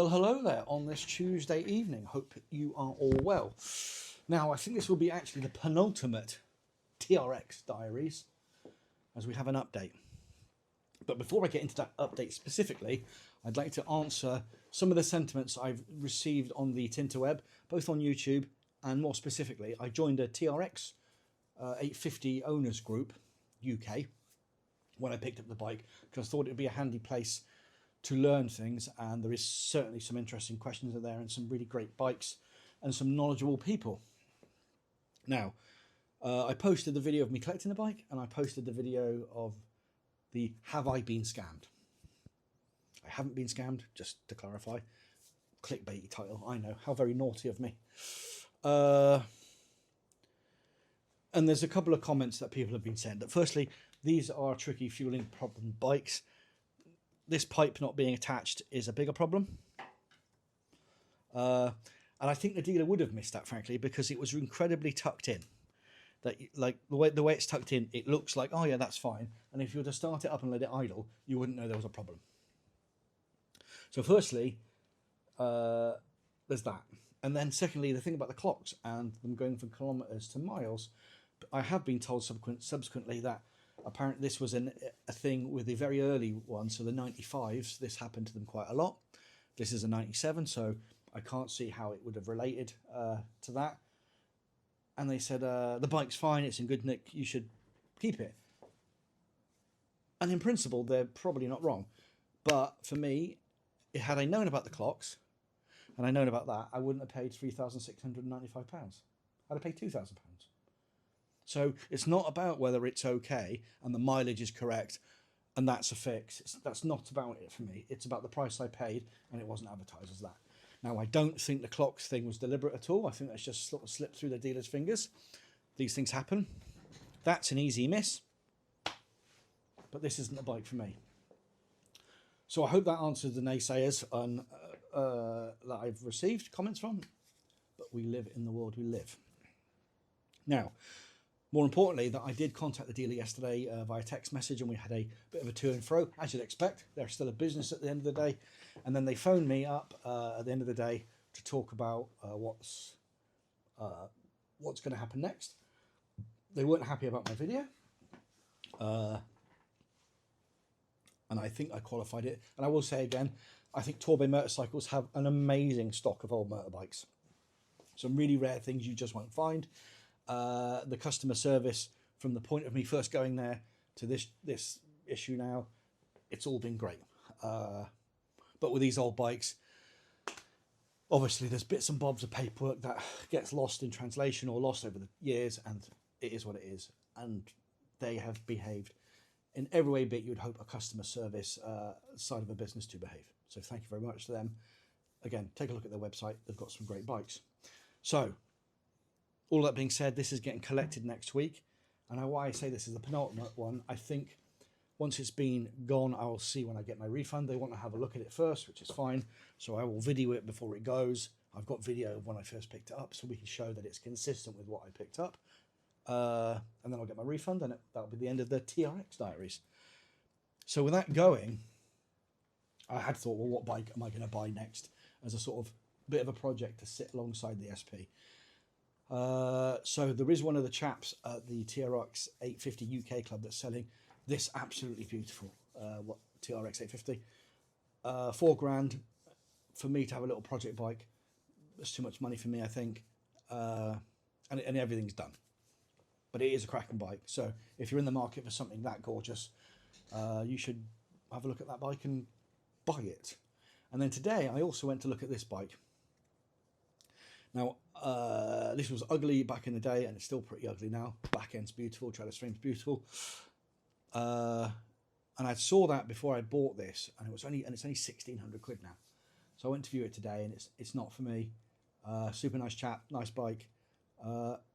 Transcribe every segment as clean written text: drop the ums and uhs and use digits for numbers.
Well, hello there on this Tuesday evening. Hope you are all well. Now, I think this will be actually the penultimate TRX Diaries, as we have an update. But before I get into that update specifically, I'd like to answer some of the sentiments I've received on the Tinterweb, both on YouTube and more specifically, I joined a TRX 850 owners group, UK, when I picked up the bike, because I thought it would be a handy place to learn things, and there is certainly some interesting questions in there and some really great bikes and some knowledgeable people. Now, I posted the video of me collecting the bike, and I posted the video of the Have I Been Scammed? I haven't been scammed, just to clarify. Clickbaity title, I know, how very naughty of me. And there's a couple of comments that people have been saying. That firstly, these are tricky fueling problem bikes. This pipe not being attached is a bigger problem. And I think the dealer would have missed that, frankly, because it was incredibly tucked in. That, like, the way it's tucked in, it looks like, oh yeah, that's fine. And if you were to start it up and let it idle, you wouldn't know there was a problem. So firstly, there's that. And then secondly, the thing about the clocks and them going from kilometres to miles, I have been told subsequently that apparently this was a thing with the very early ones, so the 95s, this happened to them quite a lot. This is a 97, so I can't see how it would have related to that. And they said, the bike's fine, it's in good nick, you should keep it. And in principle, they're probably not wrong. But for me, had I known about the clocks, and I known about that, I wouldn't have paid £3,695. I'd have paid £2,000. So it's not about whether it's okay and the mileage is correct and that's a fix. That's not about it for me. It's about the price I paid, and it wasn't advertised as that. Now, I don't think the clocks thing was deliberate at all. I think that's just sort of slipped through the dealer's fingers. These things happen. That's an easy miss. But this isn't a bike for me. So I hope that answers the naysayers that I've received comments from. But we live in the world we live. Now, more importantly, that I did contact the dealer yesterday via text message, and we had a bit of a to and fro, as you'd expect. They're still a business at the end of the day. And then they phoned me up at the end of the day to talk about what's going to happen next. They weren't happy about my video. And I think I qualified it. And I will say again, I think Tobay Motorcycles have an amazing stock of old motorbikes. Some really rare things you just won't find. The customer service from the point of me first going there to this issue now, it's all been great. But with these old bikes, obviously there's bits and bobs of paperwork that gets lost in translation or lost over the years, and it is what it is. And they have behaved in every way bit you'd hope a customer service side of a business to behave. So thank you very much to them. Again, take a look at their website. They've got some great bikes. So, all that being said, this is getting collected next week. And why I say this is the penultimate one, I think once it's been gone, I will see when I get my refund. They want to have a look at it first, which is fine. So I will video it before it goes. I've got video of when I first picked it up, so we can show that it's consistent with what I picked up. And then I'll get my refund, and that'll be the end of the TRX Diaries. So with that going, I had thought, well, what bike am I going to buy next as a sort of bit of a project to sit alongside the SP? So there is one of the chaps at the TRX 850 UK club that's selling this absolutely beautiful TRX 850. £4,000 for me to have a little project bike. That's too much money for me, I think. And everything's done. But it is a cracking bike. So if you're in the market for something that gorgeous, you should have a look at that bike and buy it. And then today I also went to look at this bike. Now, this was ugly back in the day, and it's still pretty ugly now. Back end's beautiful, trellis frame's beautiful. And I saw that before I bought this, and it's only £1,600 now. So I went to view it today, and it's not for me. Super nice chap, nice bike,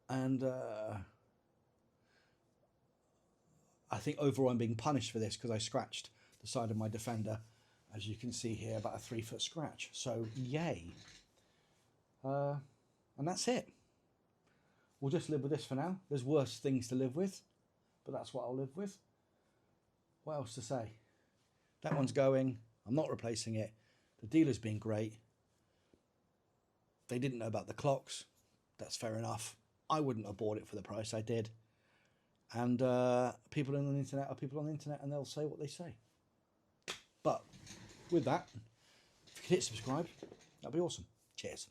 and I think overall I'm being punished for this because I scratched the side of my Defender, as you can see here, about a 3-foot scratch. So yay. And that's it. We'll just live with this for now. There's worse things to live with, but that's what I'll live with. What else to say? That one's going. I'm not replacing it. The dealer's been great. They didn't know about the clocks. That's fair enough. I wouldn't have bought it for the price I did. And people on the internet are people on the internet, and they'll say what they say. But with that, if you could hit subscribe, that'd be awesome. Cheers.